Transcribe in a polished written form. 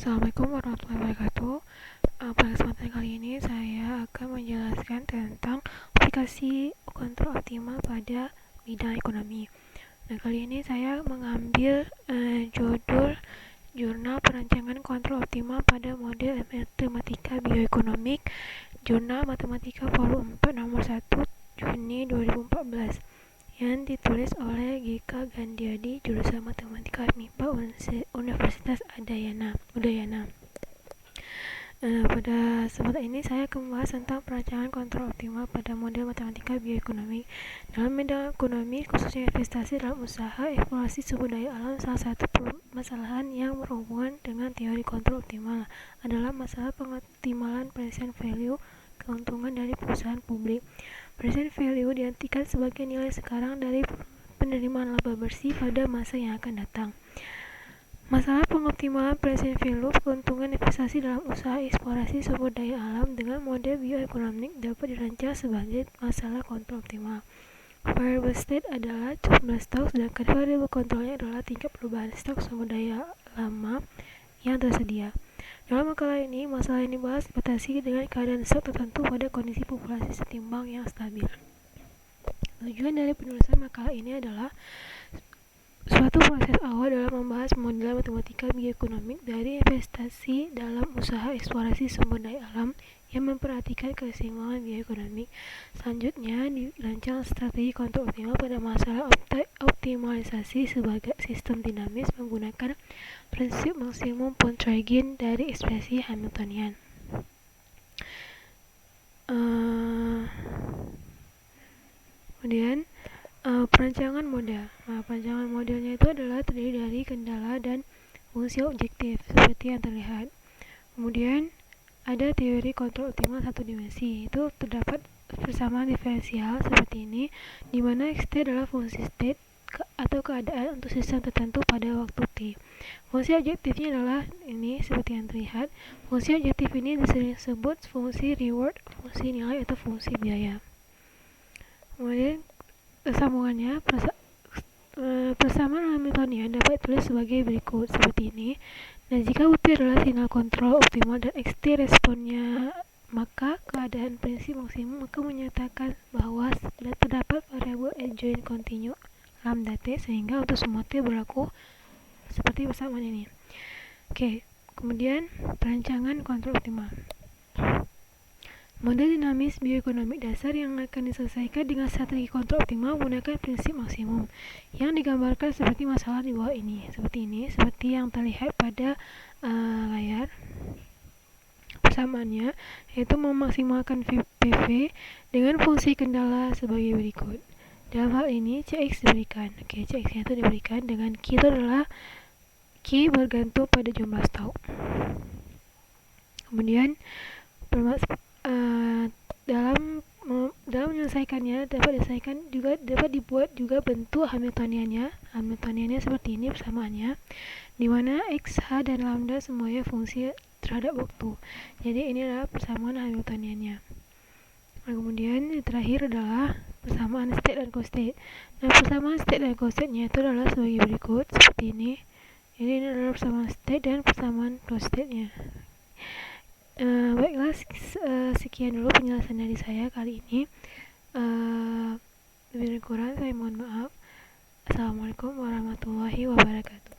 Assalamualaikum warahmatullahi wabarakatuh. Pada kesempatan kali ini saya akan menjelaskan tentang aplikasi kontrol optimal pada bidang ekonomi. Nah, kali ini saya mengambil judul Jurnal Perancangan Kontrol Optimal pada Model Matematika Bioekonomik, Jurnal Matematika Volume 4 nomor 1 Juni 2014 yang ditulis oleh G.K. Gandiadi, jurusan Matematika MIPA Universitas Udayana. Pada kesempatan ini saya akan membahas tentang perancangan kontrol optimal pada model matematika bioekonomi. Dalam bidang ekonomi, khususnya investasi dalam usaha, eksplorasi sumber daya alam, salah satu permasalahan yang berhubungan dengan teori kontrol optimal adalah masalah pengoptimalan present value, keuntungan dari perusahaan publik. Present value diartikan sebagai nilai sekarang dari penerimaan laba bersih pada masa yang akan datang. Masalah pengoptimalan present value, keuntungan investasi dalam usaha eksplorasi sumber daya alam dengan model bioekonomik dapat dirancang sebagai masalah kontrol optimal. Variable state adalah jumlah stok, sedangkan variable kontrolnya adalah tingkat perubahan stok sumber daya lama yang tersedia. Dalam makalah ini, masalah yang dibahas dibatasi dengan keadaan stok tertentu pada kondisi populasi setimbang yang stabil. Tujuan dari penulisan makalah ini adalah suatu proses awal dalam membahas model matematika bioekonomik dari investasi dalam usaha eksplorasi sumber daya alam yang memperhatikan keseimbangan bioekonomik. Selanjutnya, dirancang strategi kontrol optimal pada masalah optimalisasi sebagai sistem dinamis menggunakan prinsip maksimum Pontryagin dari ekspresi Hamiltonian. Kemudian perancangan model. Perancangan modelnya itu adalah terdiri dari kendala dan fungsi objektif seperti yang terlihat. Kemudian ada teori kontrol optimal satu dimensi. Itu terdapat persamaan diferensial seperti ini, di mana Xt adalah fungsi state atau keadaan untuk sistem tertentu pada waktu T. Fungsi objektifnya adalah ini seperti yang terlihat. Fungsi objektif ini disebut fungsi reward, fungsi nilai atau fungsi biaya. Kemudian sambungannya, persamaan Hamiltonian dapat ditulis sebagai berikut seperti ini. Dan jika UT adalah sinyal kontrol optimal dan XT responnya, maka keadaan prinsip maksimum maka menyatakan bahwa terdapat variabel adjoint continue lambda T sehingga untuk semua T berlaku seperti persamaan ini. Kemudian perancangan kontrol optimal. Model dinamis bioekonomik dasar yang akan diselesaikan dengan strategi kontrol optimal menggunakan prinsip maksimum yang digambarkan seperti masalah di bawah ini, seperti yang terlihat pada layar. Persamaannya yaitu memaksimalkan PV dengan fungsi kendala sebagai berikut. Dalam hal ini Cx diberikan. Cx-nya itu diberikan dengan Q itu adalah Q bergantung pada jumlah stok. Kemudian dalam menyelesaikannya dapat dibuat juga bentuk Hamiltoniannya seperti ini persamaannya, di mana X, H dan lambda semuanya fungsi terhadap waktu. Jadi ini adalah persamaan Hamiltoniannya. Kemudian yang terakhir adalah persamaan state dan co-state. Nah, persamaan state dan co-state-nya itu adalah sebagai berikut seperti ini. Jadi ini adalah persamaan state dan persamaan co-state-nya. Baiklah, sekian dulu penjelasan dari saya kali ini. Lebih kurang saya mohon maaf. Assalamualaikum warahmatullahi wabarakatuh.